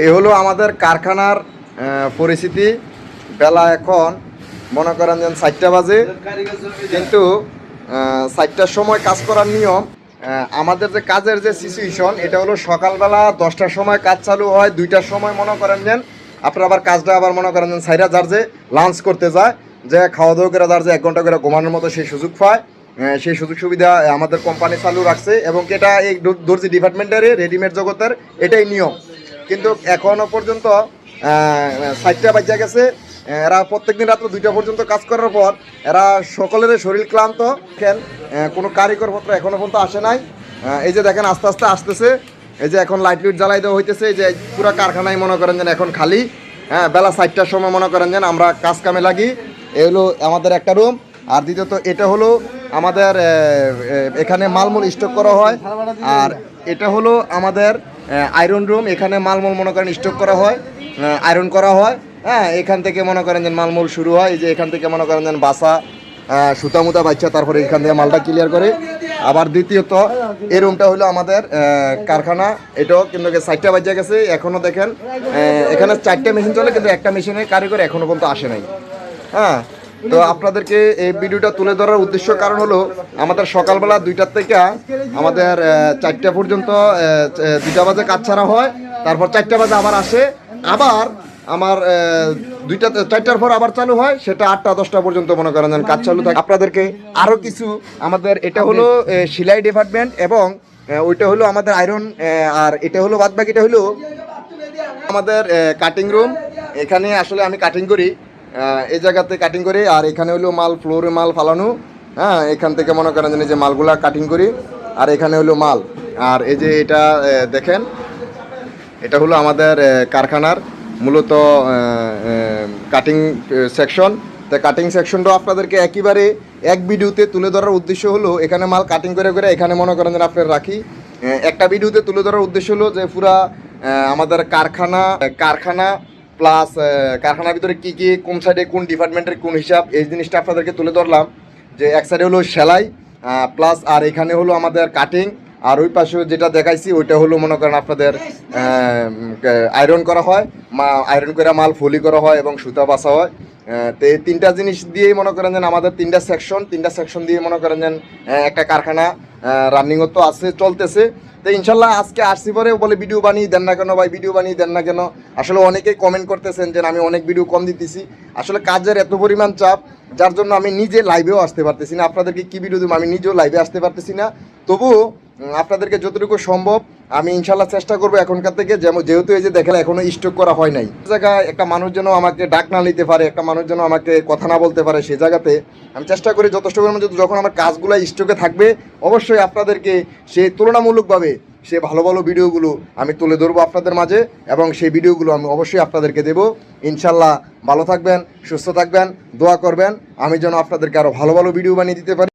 এই হলো আমাদের কারখানার পরিস্থিতি। বেলা এখন মনে করেন যেন 4টা বাজে, কিন্তু 4টার সময় কাজ করার নিয়ম। আমাদের যে কাজের যে সিচুয়েশন, এটা হলো সকালবেলা 10টার সময় কাজ চালু হয়, 2টার সময় মনে করেন যেন আপনার আবার কাজটা আবার মনে করেন যেন সাইরা যার যে লাঞ্চ করতে যায়, যে খাওয়া দাওয়া করে যার যে 1 ঘন্টা করে ঘুমানোর মতো সেই সুযোগ পায়। সেই সুযোগ সুবিধা আমাদের কোম্পানি চালু রাখছে, এবং এটা এই দর্জি ডিপার্টমেন্টের রেডিমেড জগতের এটাই নিয়ম। কিন্তু এখনও পর্যন্ত 4টা বাজে গেছে। এরা প্রত্যেকদিন রাত্র 2টা পর্যন্ত কাজ করার পর এরা সকলের শরীর ক্লান্ত। দেখেন কোনো কারিগরপত্র এখনও পর্যন্ত আসে নাই। এই যে দেখেন আস্তে আস্তে আসতেছে। এই যে এখন লাইট জ্বালাই দেওয়া হইতেছে। এই যে পুরো কারখানায় মনে করেন যেন এখন খালি। বেলা 4টার সময় মনে করেন যেন আমরা কাজ কামে লাগি। এই হলো আমাদের একটা রুম। আর দ্বিতীয়ত এটা হলো আমাদের এখানে মালমূল স্টক করা হয়। আর এটা হলো আমাদের আয়রন রুম। এখানে মালমূল মনে করেন স্টক করা হয়, আয়রন করা হয়। এখান থেকে মনে করেন যেন মালমূল শুরু হয়। এই যে এখান থেকে মনে করেন যেন বাসা সুতা মুতা বাচ্চা, তারপরে এখান থেকে মালটা ক্লিয়ার করে। আবার দ্বিতীয়ত এই রুমটা হলো আমাদের কারখানা। এটাও কিন্তু 4টা বাজে গেছে। এখনও দেখেন এখানে 4টা মেশিন চলে, কিন্তু একটা মেশিনের কারিগর এখনও পর্যন্ত আসে নাই। তো আপনাদেরকে এই ভিডিওটা তুলে ধরার উদ্দেশ্য কারণ হলো আমাদের সকালবেলা 2টার থেকে আমাদের 4টা পর্যন্ত 2টা বাজে কাজ ছাড়া হয়। তারপর 4টা বাজে আবার আসে। আবার আমার 4টার পর আবার চালু হয়, সেটা 8টা 10টা পর্যন্ত মনে করেন কাজ চালু থাকে। আপনাদেরকে আরও কিছু আমাদের এটা হলো সেলাই ডিপার্টমেন্ট, এবং ওইটা হলো আমাদের আয়রন। আর এটা হলো বাদবাকিটা হলো আমাদের কাটিং রুম। এখানে আসলে আমি কাটিং করি, এই জায়গাতে কাটিং করি। আর এখানে হলো মাল, ফ্লোরে মাল ফালানো। এখান থেকে মনে করেন যে মালগুলা কাটিং করি। আর এখানে হলো মাল। আর এই যে এটা দেখেন, এটা হলো আমাদের কারখানার মূলত কাটিং সেকশন। তা কাটিং সেকশনটাও আপনাদেরকে একেবারে এক ভিডিওতে তুলে ধরার উদ্দেশ্য হলো এখানে মাল কাটিং করে করে এখানে মনে করেন যে আপনার রাখি। একটা ভিডিওতে তুলে ধরার উদ্দেশ্য হলো যে পুরা আমাদের কারখানা প্লাস কারখানার ভিতরে কী কী, কোন সাইডে কোন ডিপার্টমেন্টের কোন হিসাব, এই জিনিসটা আপনাদেরকে তুলে ধরলাম। যে এক সাইডে হলো সেলাই প্লাস, আর এখানে হলো আমাদের কাটিং। আর ওই পাশে যেটা দেখাইছি ওইটা হলো মনে করেন আপনাদের আয়রন করা হয়, আয়রন করে মাল ফলি করা হয় এবং সুতা বাছা হয়। তো এই 3টা জিনিস দিয়েই মনে করেন যেন আমাদের 3টা সেকশন দিয়ে মনে করেন যেন একটা কারখানা রানিংও তো আছে, চলতেছে। তো ইনশাল্লাহ আজকে আসছি পরে বলে ভিডিও বানিয়ে দেন না কেন ভাই, ভিডিও বানিয়ে দেন না কেন। আসলে অনেকেই কমেন্ট করতেছেন যে আমি অনেক ভিডিও কম দিতেছি। আসলে কাজের এত পরিমাণ চাপ, যার জন্য আমি নিজে লাইভেও আসতে পারতেছি না। আপনাদেরকে কী ভিডিও দেবো, আমি নিজেও লাইভে আসতে পারতেছি না। তবুও আপনাদেরকে যতটুকু সম্ভব আমি ইনশাল্লাহ চেষ্টা করবো এখনকার থেকে। যেহেতু এই যে দেখেন এখনো স্টক করা হয় নাই, জায়গায় একটা মানুষ যেন আমাকে ডাক না নিতে পারে, একটা মানুষ যেন আমাকে কথা না বলতে পারে, সেই জায়গাতে আমি চেষ্টা করি যথেষ্ট পরিমাণে যখন আমার কাজগুলো স্টকে থাকবে অবশ্যই আপনাদেরকে সে তুলনামূলকভাবে সে ভালো ভালো ভিডিওগুলো আমি তুলে ধরবো আপনাদের মাঝে, এবং সেই ভিডিওগুলো আমি অবশ্যই আপনাদেরকে দেবো। ইনশাল্লাহ ভালো থাকবেন, সুস্থ থাকবেন, দোয়া করবেন আমি যেন আপনাদেরকে আরও ভালো ভালো ভিডিও বানিয়ে দিতে পারি।